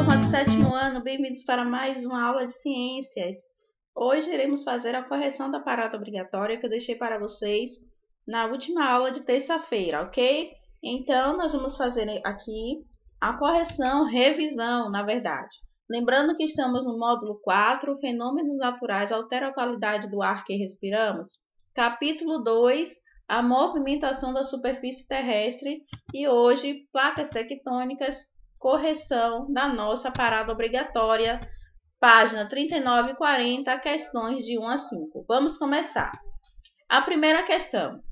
turma do sétimo ano, bem-vindos para mais uma aula de ciências. Hoje iremos fazer a correção da parada obrigatória que eu deixei para vocês na última aula de terça-feira, ok? Então, nós vamos fazer aqui a correção, revisão, na verdade. Lembrando que estamos no módulo 4, Fenômenos Naturais Alteram a Qualidade do Ar que Respiramos. Capítulo 2, a movimentação da superfície terrestre. E hoje, placas tectônicas, correção da nossa parada obrigatória, página 39 e 40, questões de 1 a 5. Vamos começar. A primeira questão.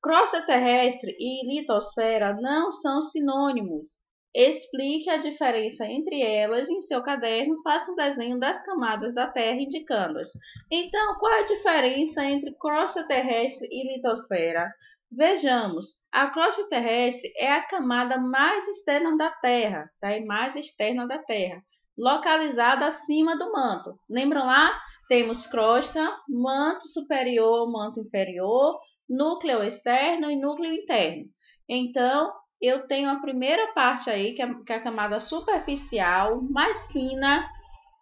Crosta terrestre e litosfera não são sinônimos. Explique a diferença entre elas em seu caderno. Faça um desenho das camadas da Terra indicando-as. Então, qual é a diferença entre crosta terrestre e litosfera? Vejamos, a crosta terrestre é a camada mais externa da Terra, tá? Mais externa da Terra, localizada acima do manto. Lembram lá? Temos crosta, manto superior, manto inferior, núcleo externo e núcleo interno. Então, eu tenho a primeira parte aí, que é a camada superficial, mais fina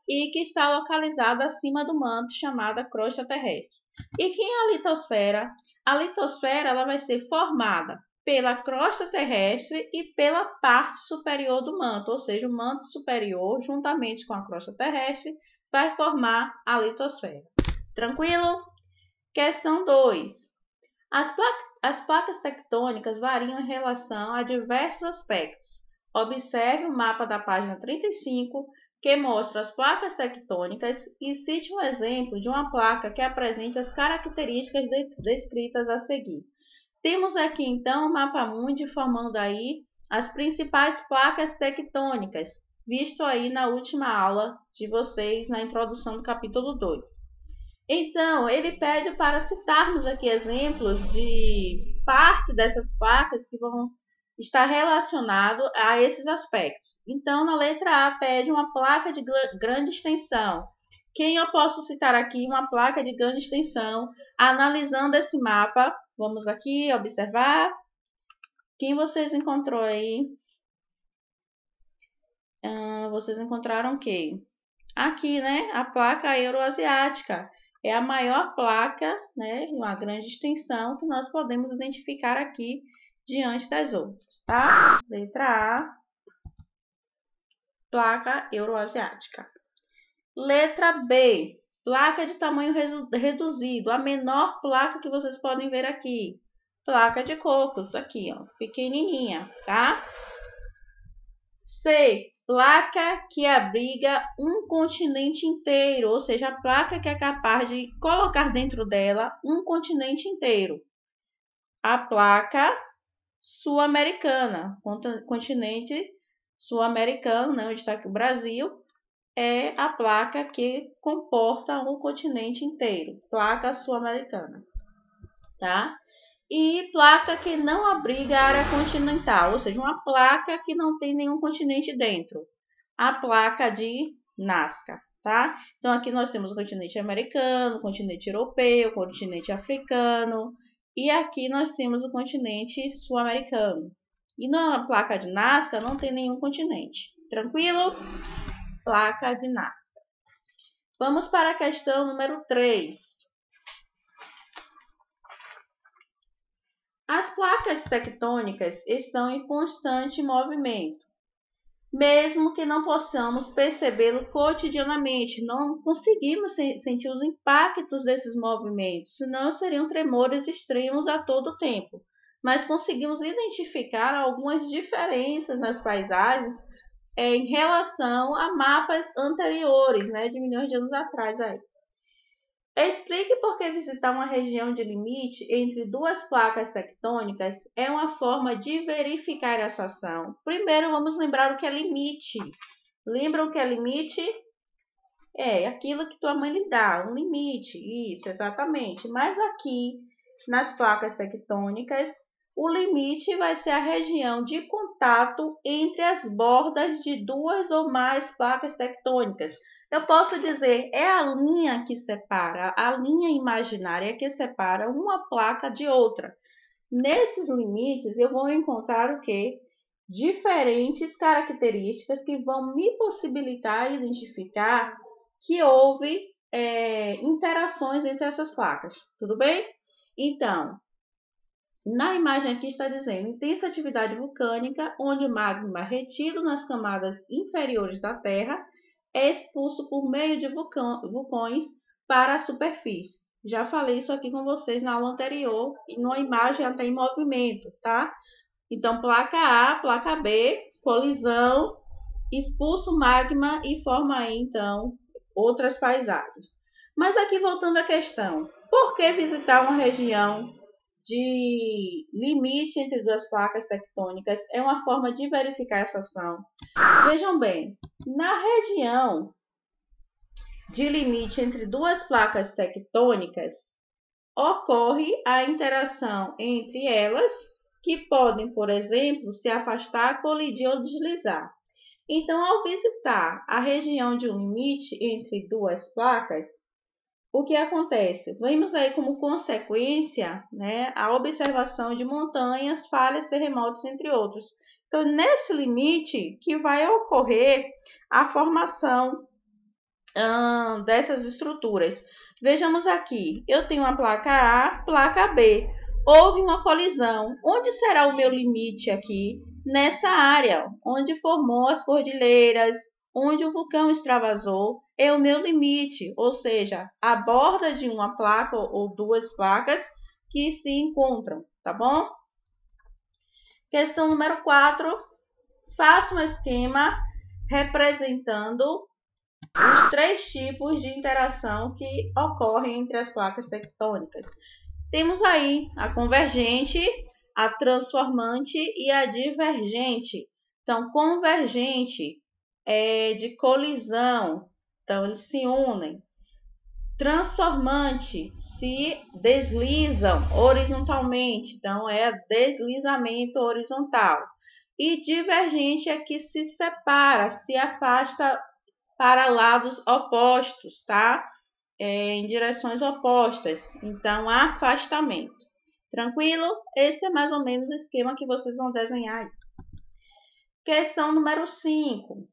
e que está localizada acima do manto, chamada crosta terrestre. E quem é a litosfera? A litosfera ela vai ser formada pela crosta terrestre e pela parte superior do manto, ou seja, o manto superior, juntamente com a crosta terrestre, vai formar a litosfera. Tranquilo? Questão 2. As placas tectônicas variam em relação a diversos aspectos. Observe o mapa da página 35, que mostra as placas tectônicas, e cite um exemplo de uma placa que apresente as características descritas a seguir. Temos aqui, então, o mapa mundi formando aí as principais placas tectônicas, visto aí na última aula de vocês, na introdução do capítulo 2. Então, ele pede para citarmos aqui exemplos de parte dessas placas que vão estar relacionados a esses aspectos. Então, na letra A, pede uma placa de grande extensão. Quem eu posso citar aqui uma placa de grande extensão? Analisando esse mapa, vamos aqui observar. Quem vocês encontrou aí? Vocês encontraram o quê? Aqui, né? A placa euroasiática. É a maior placa, né, uma grande extensão que nós podemos identificar aqui diante das outras, tá? Letra A, placa euroasiática. Letra B, placa de tamanho reduzido, a menor placa que vocês podem ver aqui. Placa de Cocos, aqui, ó, pequenininha, tá? C, placa que abriga um continente inteiro, ou seja, a placa que é capaz de colocar dentro dela um continente inteiro. A placa sul-americana, continente sul-americano, né, onde está aqui o Brasil, é a placa que comporta um continente inteiro, placa sul-americana, tá? E placa que não abriga a área continental, ou seja, uma placa que não tem nenhum continente dentro. A placa de Nazca, tá? Então, aqui nós temos o continente americano, o continente europeu, o continente africano, e aqui nós temos o continente sul-americano. E na placa de Nazca não tem nenhum continente. Tranquilo? Placa de Nazca. Vamos para a questão número 3. As placas tectônicas estão em constante movimento, mesmo que não possamos percebê-lo cotidianamente. Não conseguimos sentir os impactos desses movimentos, senão seriam tremores extremos a todo tempo. Mas conseguimos identificar algumas diferenças nas paisagens em relação a mapas anteriores, né, de milhões de anos atrás aí. Explique por que visitar uma região de limite entre duas placas tectônicas é uma forma de verificar essa ação. Primeiro, vamos lembrar o que é limite. Lembram o que é limite? É aquilo que tua mãe lhe dá, um limite. Isso, exatamente. Mas aqui, nas placas tectônicas, o limite vai ser a região de contato entre as bordas de duas ou mais placas tectônicas. Eu posso dizer, é a linha que separa, a linha imaginária que separa uma placa de outra. Nesses limites, eu vou encontrar o quê? diferentes características que vão me possibilitar identificar que houve interações entre essas placas. Tudo bem? Então, na imagem aqui está dizendo intensa atividade vulcânica, onde o magma retido nas camadas inferiores da Terra é expulso por meio de vulcões para a superfície. Já falei isso aqui com vocês na aula anterior e numa imagem até em movimento, tá? Então, placa A, placa B, colisão, expulsa o magma e forma aí, então, outras paisagens. Mas aqui voltando à questão, por que visitar uma região de limite entre duas placas tectônicas é uma forma de verificar essa ação? Vejam bem, na região de limite entre duas placas tectônicas, ocorre a interação entre elas, que podem, por exemplo, se afastar, colidir ou deslizar. Então, ao visitar a região de um limite entre duas placas, o que acontece? Vemos aí como consequência, né, a observação de montanhas, falhas, terremotos, entre outros. Então, nesse limite que vai ocorrer a formação dessas estruturas. Vejamos aqui, eu tenho a placa A, placa B. Houve uma colisão. Onde será o meu limite aqui? Nessa área, onde formou as cordilheiras, onde o vulcão extravasou, é o meu limite, ou seja, a borda de uma placa ou duas placas que se encontram, tá bom? Questão número 4. Faça um esquema representando os 3 tipos de interação que ocorrem entre as placas tectônicas. Temos aí a convergente, a transformante e a divergente. Então, convergente é de colisão, então eles se unem. Transformante se deslizam horizontalmente, então é deslizamento horizontal. E divergente é que se separa, se afasta para lados opostos, tá? Em direções opostas. Então, afastamento. Tranquilo? Esse é mais ou menos o esquema que vocês vão desenhar aí. Questão número 5.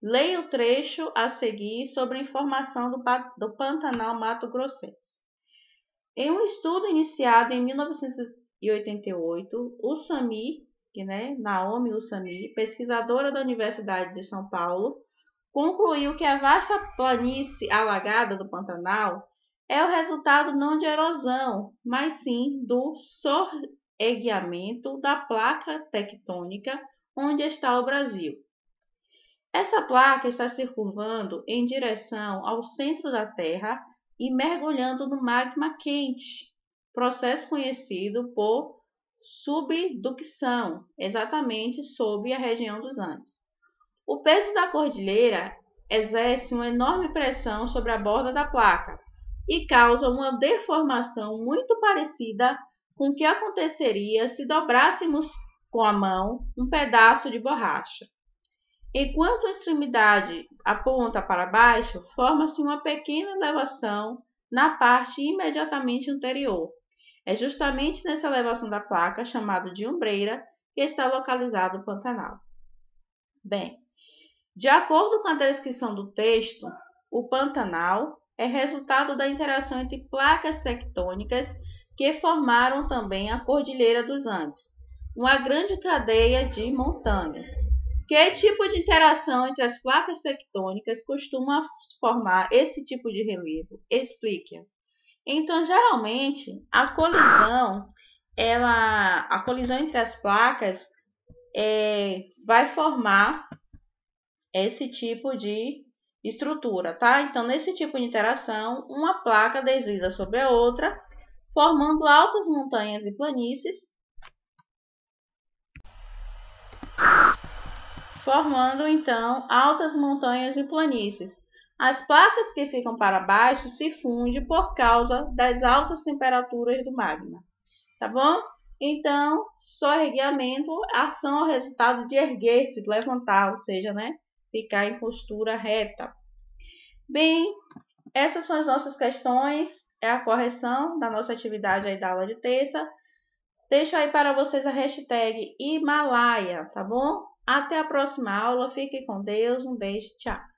Leia o trecho a seguir sobre a informação do Pantanal Mato Grossense. Em um estudo iniciado em 1988, o SAMI, Naomi Usami, pesquisadora da Universidade de São Paulo, concluiu que a vasta planície alagada do Pantanal é o resultado não de erosão, mas sim do sorgueamento da placa tectônica onde está o Brasil. Essa placa está se curvando em direção ao centro da Terra e mergulhando no magma quente, processo conhecido por subducção, exatamente sob a região dos Andes. O peso da cordilheira exerce uma enorme pressão sobre a borda da placa e causa uma deformação muito parecida com o que aconteceria se dobrássemos com a mão um pedaço de borracha. Enquanto a extremidade aponta para baixo, forma-se uma pequena elevação na parte imediatamente anterior. É justamente nessa elevação da placa, chamada de ombreira, que está localizado o Pantanal. Bem, de acordo com a descrição do texto, o Pantanal é resultado da interação entre placas tectônicas que formaram também a Cordilheira dos Andes, uma grande cadeia de montanhas. Que tipo de interação entre as placas tectônicas costuma formar esse tipo de relevo? Explique. Então, geralmente, a colisão entre as placas vai formar esse tipo de estrutura, tá? Então, nesse tipo de interação, uma placa desliza sobre a outra, formando altas montanhas e planícies, As placas que ficam para baixo se fundem por causa das altas temperaturas do magma, tá bom? Então, sorgueamento, ação ao resultado de erguer-se, levantar, ou seja, ficar em postura reta. Bem, essas são as nossas questões, é a correção da nossa atividade aí da aula de terça. Deixo aí para vocês a hashtag Himalaia, tá bom? Até a próxima aula. Fique com Deus. Um beijo. Tchau.